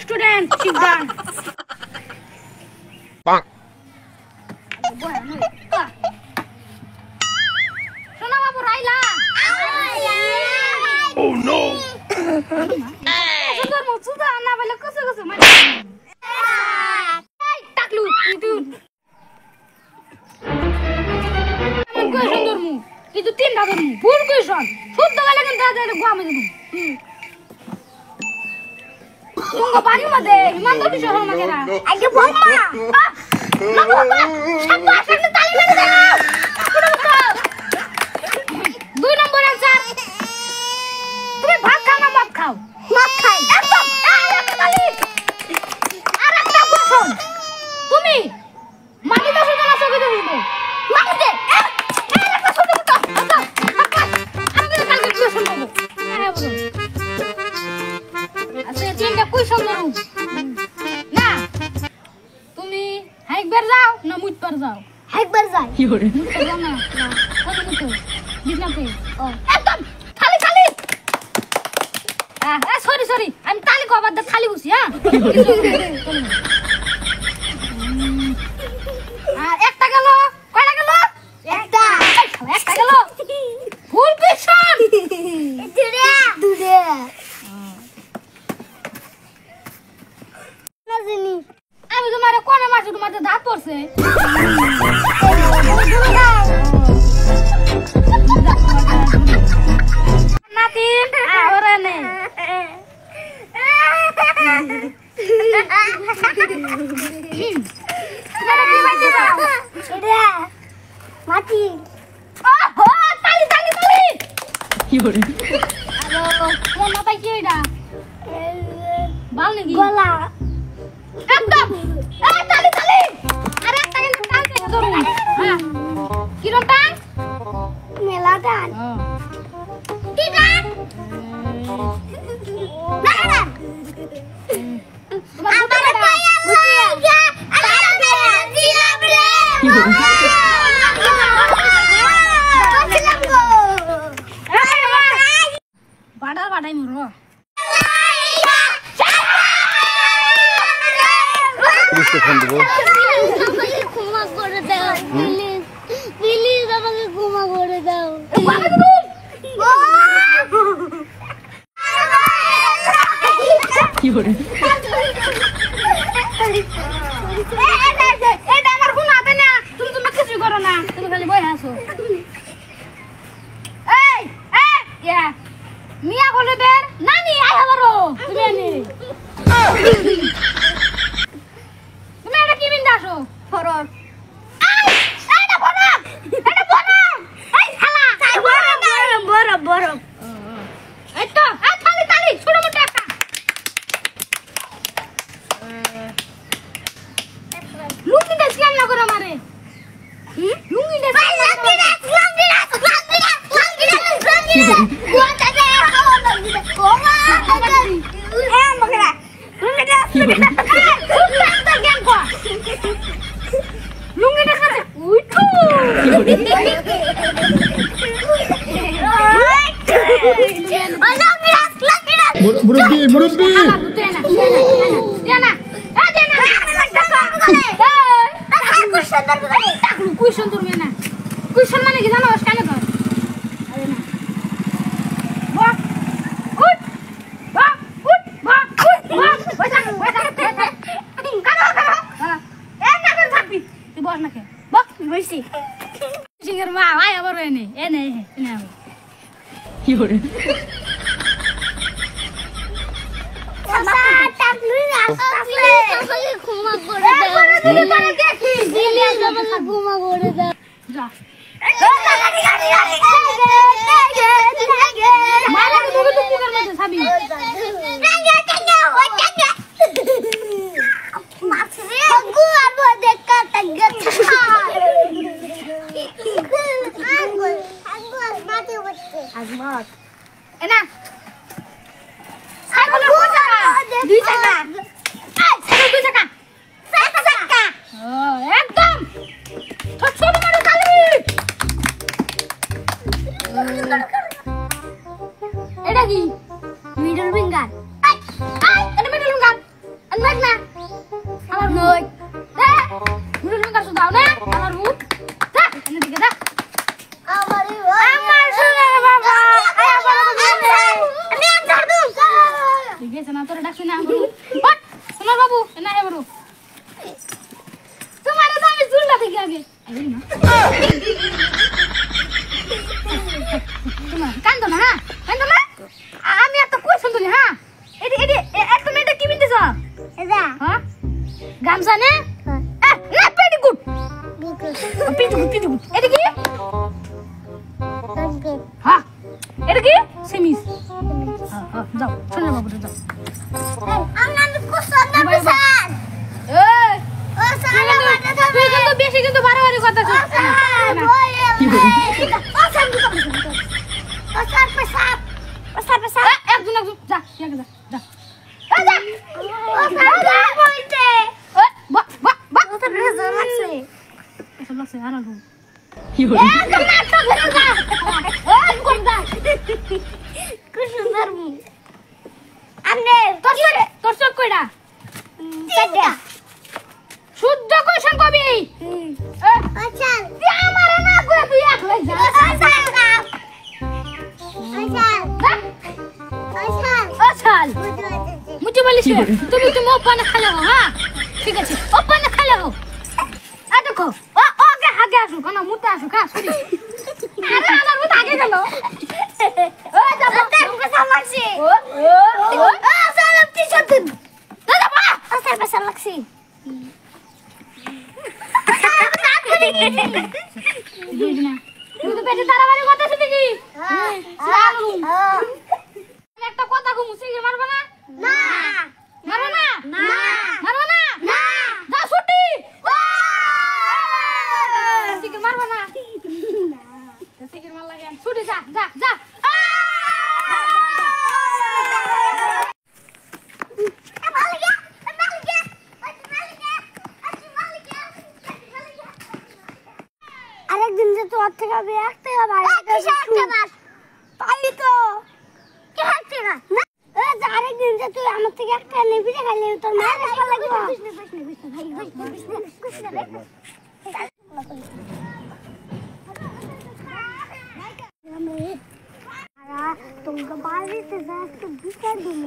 Student ঠিক ডান সোনা বাবু Raila Oh no! সুন্দর মুচুদা না বলে কসে কসে মানে এই টাকলু তুই কই সুন্দর মু কিন্তু তিন দাদর মু ভুল কইছন শুদ্ধ গেলে কিন্তু দাদা গো আমি দেব তুঙ্গ পানি মধ্যে ইমানদার বিষয় হল মাগেরা আগে বম্মা সাব্বা সামনে তালি মেরে দাও দুই নম্বর আনসার তুমি ভাত খাও না মদ খাও মদ খাই একদম আরেকটা কোশ্চেন তুমি মাটিতে শুধু না চোখে দেখো মাটিতে একটা ছোট ছোট আমি কালকে কোশ্চেন বলবো হ্যাঁ বলো আচ্ছা তিনটা কোশ্চেন ধরো না তুমি একবার যাও না মুইবার যাও একবার যাই কি করে যাও না কত মুতো বিছনাতে ও একদম খালি খালি সরি সরি আমি তালি কবার দা খালি বসি হ্যাঁ আর একটা গেল কয়টা গেল একটা একটা গেল ফুল পিছন দুরে দুরে না জানি আমি তোমারে কোনে মারছি তোমার দাঁত পড়ছে নাতিন আরে নে মাটি ওহো তালি তালি তালি কি করে হ্যালো কোন মাথায় কি এটা বাল নাকি গলা একদম এই তালি তালি আরে একটা কিন্তু টান দিয়ে ধরো হ্যাঁ কি রকম টান মেলা টান কি টান না না আমারে পায়া বুঝিয়া আরে দিলাম রে বাড়া বাড়াই মরো পুলিশকে ফোন দেবো আমাকে ক্ষমা করে দাও প্লিজ প্লিজ আমাকে ক্ষমা করে দাও কি করে এটা আমার গুণ হবে না তুমি কিছু করো না তুমি খালি বই আসো এই ইয়া মিয়া বলে বের নানি আয় আমারো তুমি আনি তুমি এটা কি বিন্দা আসো ফরক এটা ফরক এটা ফরক এই শালা বড় বড় এই তো তালি তালি ছোট মোটা একটা লুঙ্গি দেশ কেন না করে আমারে লুঙ্গি দেশ মুরব্বি মুরব্বি কুইশন মানে কি জানো কেন কর আরে না বাহ উঠ বাহ উঠ বাহ উঠ বাহ বসা কানো কানো এ না করে থাকবি তুই বস না কে বস বসি সিঙ্গার মা আয় আবার এনে এনে এনে কি করে ক্ষমা করে দাও প্লিজ আমাকে ক্ষমা করে দাও যা মালা তুমি তো কুকার মধ্যে ছাবি এনা সাইকেল দুই চাকা সাইকেল দুই চাকা একদম ছোট মারো তালি এটা কি মিডল ফিঙ্গার দেখ না আমার নই মুড়ি লঙ্কা দাও না আমার মুখ দেখ এদিকে দেখ আমার সোনার বাবা আমার আমি আনসার দূর ঠিক আছে না তোরে ডাকছ না বাট সোনার বাবু না হে বড় তোমার তো আমি জুলটা থেকে আগে আই না তোমার কান্দো না কান্দো না আমি একটা কোশ্চেন তুলি হ্যাঁ এডি এডি একটা মেয়েটা কি বিনতেছ এটা হ্যাঁ গামছা নে না পেটি গুড পেটি গুড এডি কি হ্যাঁ এডি কি সেমিস হ্যাঁ যাও চল না বাবু যাও আমরা কোশ্চেন না বিশাল এই ও সারা বাটা তুই কিন্তু বেশি কিন্তু বারবারই কথা কইছ একজন যা যা শুদ্ধ কোশ্চেন কবি আমার না করে তুই একলাই যা আচ্ছা মুঝে বলিস তুমি তুমি ওপানে খেলে হো হ্যাঁ ঠিক আছে ওপানে খেলে হো আ দেখো ও ওকে আগে আসো কেন মুতে আসো কা সরি আরে আমার মুতে আগে গেল ও যাব তোমাকে সামলাছি ও সালাম কি শব্দ দাদা বা আসার পাশে লাগছি বুঝনা তুই তো পেটে তাড়াতাড়ি কথা শুনে কি একটা কথা কো মুসিকে মারবা না না মারবা না না মারবা না না যা ছুটি মুসিকে মারবা না মুসিকে মার লাগে ছুটি যা যা যা আরেকদিন যে তোর থেকে আমি একটা ভাই তাই তো কে একটা না আরেকদিন যে তুই আমার থেকে একটা নিবি খাইলে তোর মায়ের ভালো লাগবে তোমরা বাড়িতে যা একটু বিচার দিন